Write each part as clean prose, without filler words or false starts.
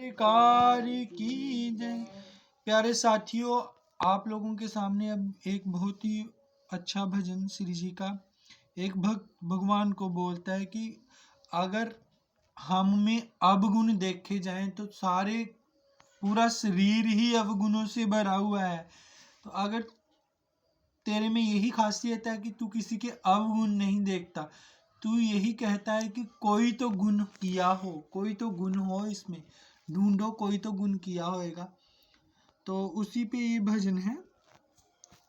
सरकार की जय। प्यारे साथियों, आप लोगों के सामने अब एक बहुत ही अच्छा भजन श्री जी का। एक भक्त भगवान को बोलता है कि अगर हम में अवगुण देखे जाएं तो सारे पूरा शरीर ही अवगुणों से भरा हुआ है। तो अगर तेरे में यही खासियत है कि तू किसी के अवगुण नहीं देखता, तू यही कहता है कि कोई तो गुण किया हो, कोई तो गुण हो, इसमें ढूंढो कोई तो गुण किया होएगा। तो उसी पे ये भजन है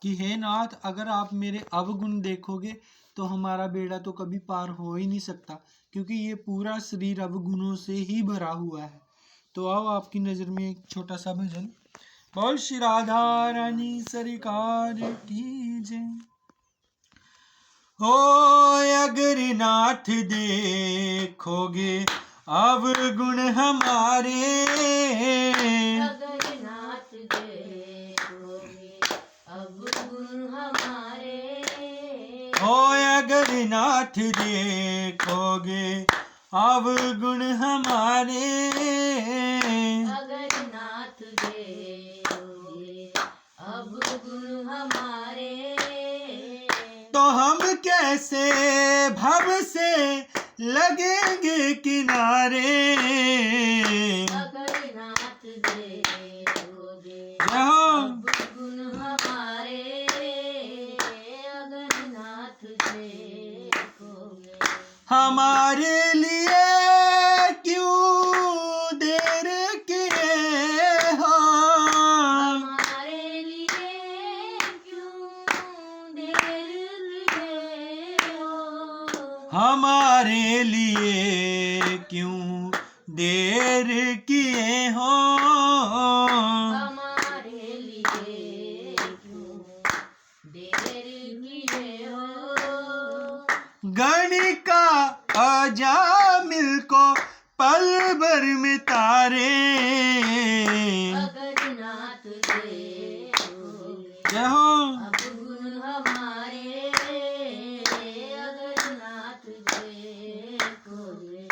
कि हे नाथ, अगर आप मेरे अवगुण देखोगे तो हमारा बेड़ा तो कभी पार हो ही नहीं सकता, क्योंकि ये पूरा शरीर अवगुणों से ही भरा हुआ है। तो आओ आपकी नज़र में एक छोटा सा भजन। बोल श्री राधा रानी सरकार की जय। हो अगर नाथ देखोगे अवगुण हमारे, अगर नाथ देखोगे अवगुण हमारे, हो अगर नाथ देखोगे अवगुण हमारे, अगर नाथ देखोगे अवगुण हमारे, तो हम कैसे भव से लगेंगे किनारे। अगर नाथ देखोगे जहाँ अवगुण हमारे, अगर नाथ देखोगे हमारे लिए क्यों देर किए हो, हमारे लिए क्यों देर किए हो, हमारे लिए क्यों देर किए हो, हमारे लिए क्यों देर किए हो, गणिका अजामिल को पल भर में तारे। अगर नाथ देखोगे जय हो अवगुण हमारे, अगर नाथ देखोगे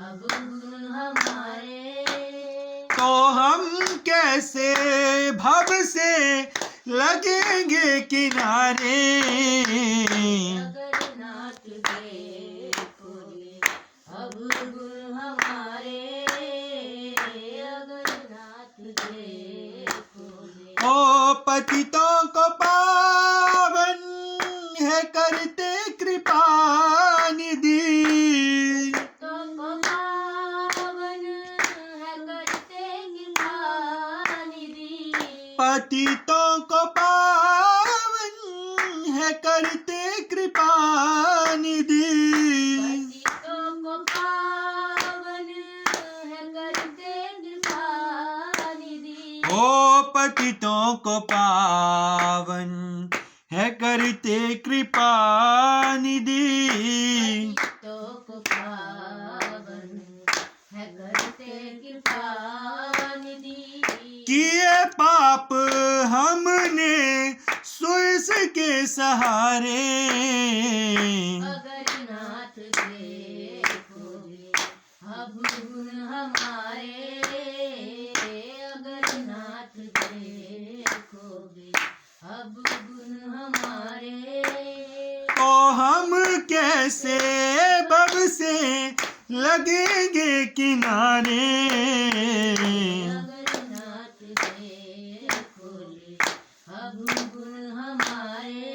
अवगुण हमारे, तो हम कैसे भव से लगेंगे किनारे। अगर नाथ देखोगे अवगुण हमारे, अगर नाथ देखोगे ओ पतितों को पावन है करते कृपा निधि, तो पावन है करते कृपा निधि, पतितों को पावन है करते कृपा निधि, पतितों को पावन है करते कृपा निधि, ओ पतितों को पावन है करते कृपा निधि। पतितों को पावन है करते कृपा निधि, किए पाप हमने सुइस के सहारे, अगर नाथ देखोगे अवगुण हमारे, अगर नाथ देखोगे अवगुण हमारे, तो हम कैसे बब से लगेंगे किनारे। अगर नाथ देखोगे अवगुण हमारे,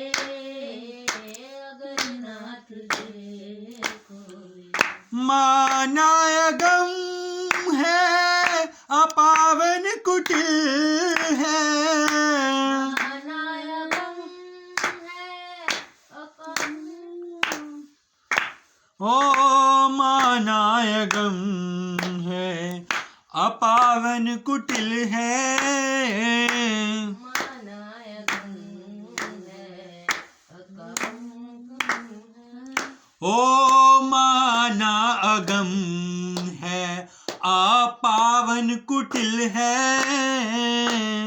अगर नाथ देखोगे माना गम है अपावन कुटिल है, महानायकम है अपन, ओ मानायगम है अपावन कुटिल है, महानायकम है अपन, ओ माना अगम है अपावन कुटिल है,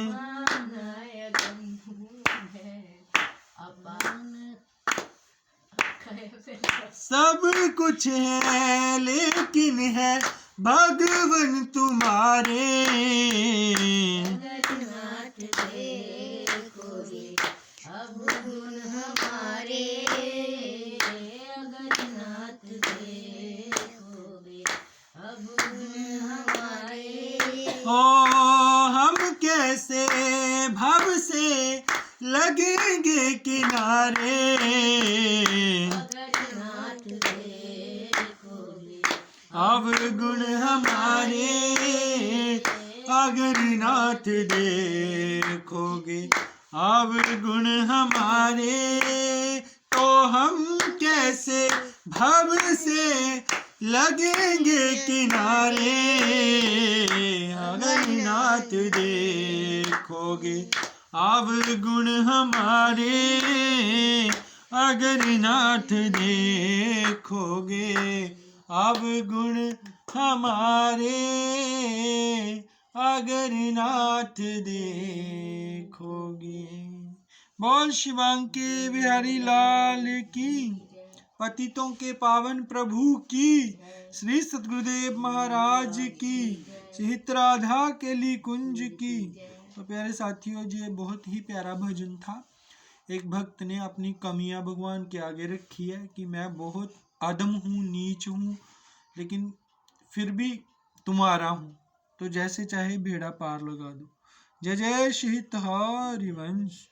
महानायकम है अपन, सब कुछ है लेकिन है भगवन तुम्हारे। अगर नाथ देखोगे अब गुण हमारे, अगर नाथ देखोगे अब गुण हमारे। ओ हम कैसे भव से लगेंगे किनारे। अगर नाथ देखोगे अब गुण हमारे, अगर नाथ देखोगे अब गुण हमारे, तो हम कैसे भव से लगेंगे किनारे। अगर नाथ देखोगे अब गुण हमारे, अगर नाथ देखोगे अब गुण हमारे, अगर नाथ देखोगे। बोल शिवांके बिहारी लाल की, पतितों के पावन प्रभु की, श्री सतगुरुदेव महाराज की, सहित राधा केली कुंज की। तो प्यारे साथियों, ये बहुत ही प्यारा भजन था। एक भक्त ने अपनी कमियां भगवान के आगे रखी है कि मैं बहुत अधम हूँ, नीच हूँ, लेकिन फिर भी तुम्हारा हूँ, तो जैसे चाहे बेड़ा पार लगा दो। जय जय श्री हरिवंश।